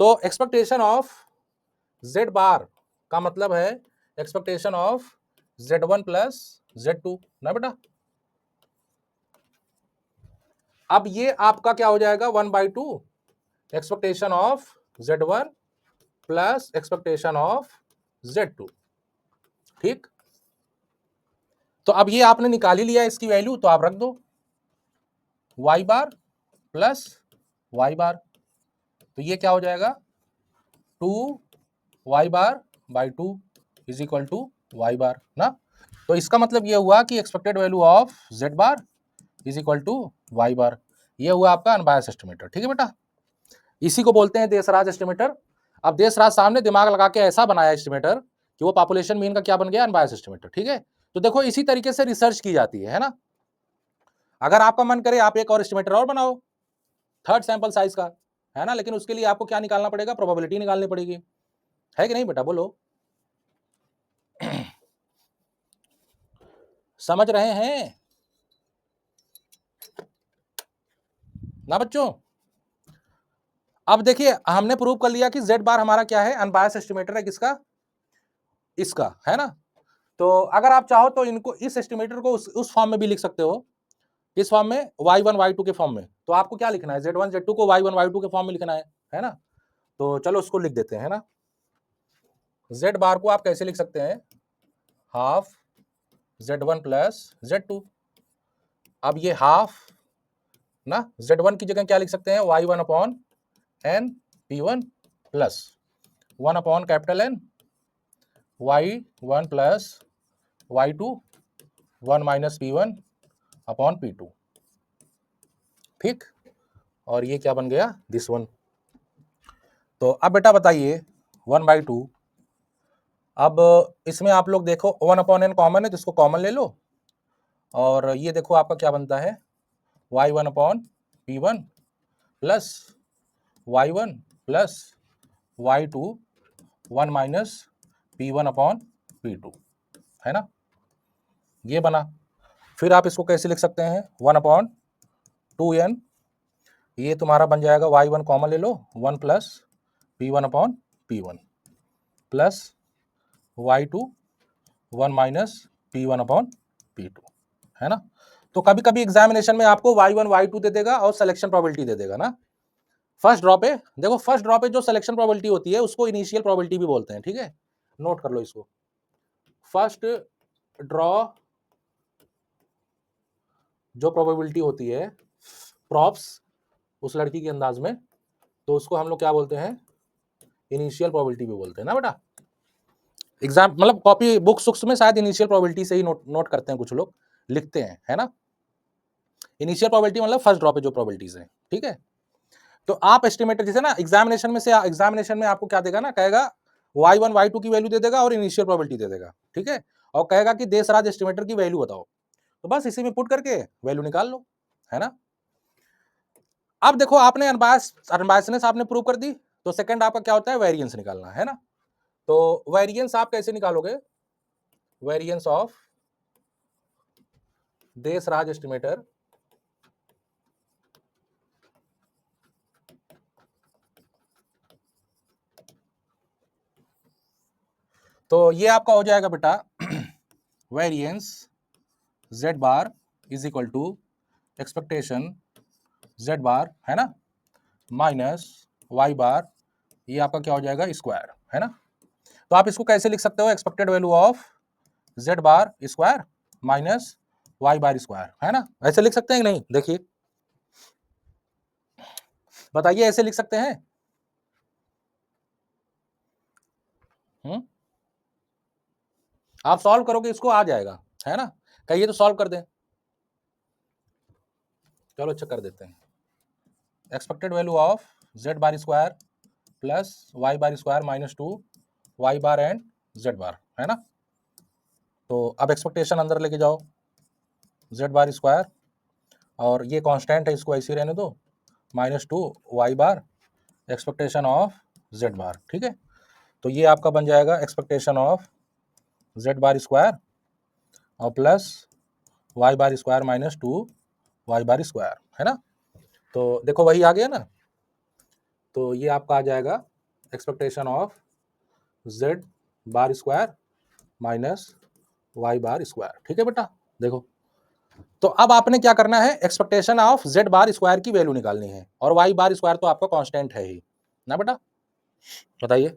तो expectation of Z बार का मतलब है expectation of z1 plus z2 ना बेटा। अब ये आपका क्या हो जाएगा 1/2 expectation of z1 plus expectation of z2। ठीक, तो अब ये आपने निकाल ही लिया इसकी वैल्यू, तो आप रख दो y bar plus y bar, तो ये क्या हो जाएगा 2y bar by 2 is equal to y bar ना। तो इसका मतलब ये हुआ कि expected value of z bar is equal to y bar, ये हुआ आपका अनबायस एस्टिमेटर। ठीक है बेटा, इसी को बोलते हैं देशराज एस्टिमेटर। अब देशराज सामने दिमाग लगा के ऐसा बनाया एस्टिमेटर कि वो पॉपुलेशन मीन का क्या बन गया, अनबायस एस्टिमेटर। ठीक है, तो देखो इसी तरीके से रिसर्च की जाती है ना। अगर आपका मन करे आप एक और एस्टिमेटर और बनाओ थर्ड सैंपल साइज का, है ना, लेकिन उसके लिए आपको क्या निकालना पड़ेगा, प्रोबेबिलिटी निकालनी पड़ेगी, है कि नहीं बेटा, बोलो समझ रहे हैं ना बच्चों। अब देखिए हमने प्रूव कर लिया कि z बार हमारा क्या है, अनबायस एस्टिमेटर है, किसका, इसका, है ना। तो अगर आप चाहो तो इनको इस एस्टिमेटर को उस फॉर्म में भी लिख सकते हो, इस फॉर्म में y1 y2 के फॉर्म में। तो आपको क्या लिखना है, z1 z2 को y1 y2 के फॉर्म में लिखना है ना। तो चलो उसको लिख देते हैं ना। z बार को आप कैसे लिख सकते हैं, हाफ z1 प्लस z2। अब ये हाफ ना, z1 की जगह क्या लिख सकते हैं, y1 upon n p1 plus 1 upon capital N y1 plus y2 1 minus p1 upon p2। ठीक, और ये क्या बन गया, दिस वन। तो अब बेटा बताइए 1/2, अब इसमें आप लोग देखो 1 अपॉन n कॉमन है तो इसको कॉमन ले लो, और ये देखो आपका क्या बनता है y1 upon p1 plus y1 plus y2 1 minus p1 upon p2, है ना, ये बना। फिर आप इसको कैसे लिख सकते हैं, 1 अपॉन 2n, ये तुम्हारा बन जाएगा y1 कॉमन ले लो 1 plus p1 upon p1 plus y2 1 minus p1 upon p2, है ना। तो कभी कभी एग्जामिनेशन में आपको y1 y2 दे देगा और सिलेक्शन प्रोबेबिलिटी दे देगा ना। फर्स्ट ड्रॉ पे देखो, फर्स्ट ड्रॉ पे जो सिलेक्शन प्रोबेबिलिटी होती है उसको इनिशियल प्रोबेबिलिटी भी बोलते हैं। ठीक है, नोट कर लो इसको, फर्स्ट ड्रॉ जो प्रोबेबिलिटी होती है प्रॉप्स उस लड़की के अंदाज में, तो उसको हम लोग क्या बोलते हैं, इनिशियल प्रोबेबिलिटी भी बोलते हैं ना बेटा। एग्जाम मतलब कॉपी बुक्स में शायद इनिशियल प्रोबेबिलिटी से ही नोट करते हैं कुछ लोग, लिखते हैं, है ना। इनिशियल प्रोबेबिलिटी मतलब फर्स्ट ड्रॉ पे जो प्रोबेबिलिटीज है। ठीक है, तो आप एस्टिमेटर जैसे ना एग्जामिनेशन में आपको क्या देगा ना, कहेगा y1 y2 की वैल्यू दे देगा और इनिशियल प्रोबेबिलिटी दे देगा। ठीक है, और कहेगा कि देशराज एस्टिमेटर की वैल्यू बताओ, तो बस इसी में पुट करके वैल्यू निकाल लो, है ना। अब देखो आपने अनबायसनेस आपने प्रूव कर दी, तो सेकंड आपका क्या होता है, वेरिएंस निकालना, है ना। तो वेरिएंस आप कैसे निकालोगे, वेरिएंस ऑफ देशराज एस्टिमेटर तो ये आपका हो जाएगा बेटा variance z bar is equal to expectation z bar, है ना, माइनस y बार, ये आपका क्या हो जाएगा, स्क्वायर, है ना। तो आप इसको कैसे लिख सकते हो, expected value of z bar square minus y bar square, है ना, ऐसे लिख सकते हैं कि नहीं, देखिए बताइए ऐसे लिख सकते हैं। आप सॉल्व करोगे इसको आ जाएगा, है ना, कहिए तो सॉल्व कर दें। चलो अच्छा कर देते हैं, expected value of z bar square plus y bar square minus 2 y bar and z bar, है ना। तो अब एक्सपेक्टेशन अंदर लेके जाओ z बार स्क्वायर, और ये कांस्टेंट है इसको ऐसे रहने दो, minus 2 y bar expectation of z बार। ठीक है, तो ये आपका बन जाएगा expectation of z bar square और plus y bar square minus 2 y bar square, है ना। तो देखो वही आ गया ना, तो ये आपका आ जाएगा expectation of z bar square minus y bar square. ठीक है बेटा, देखो तो अब आपने क्या करना है, expectation of z bar square की वैल्यू निकालनी है, और y बार स्क्वायर तो आपका कांस्टेंट है ही ना बेटा, बताइए।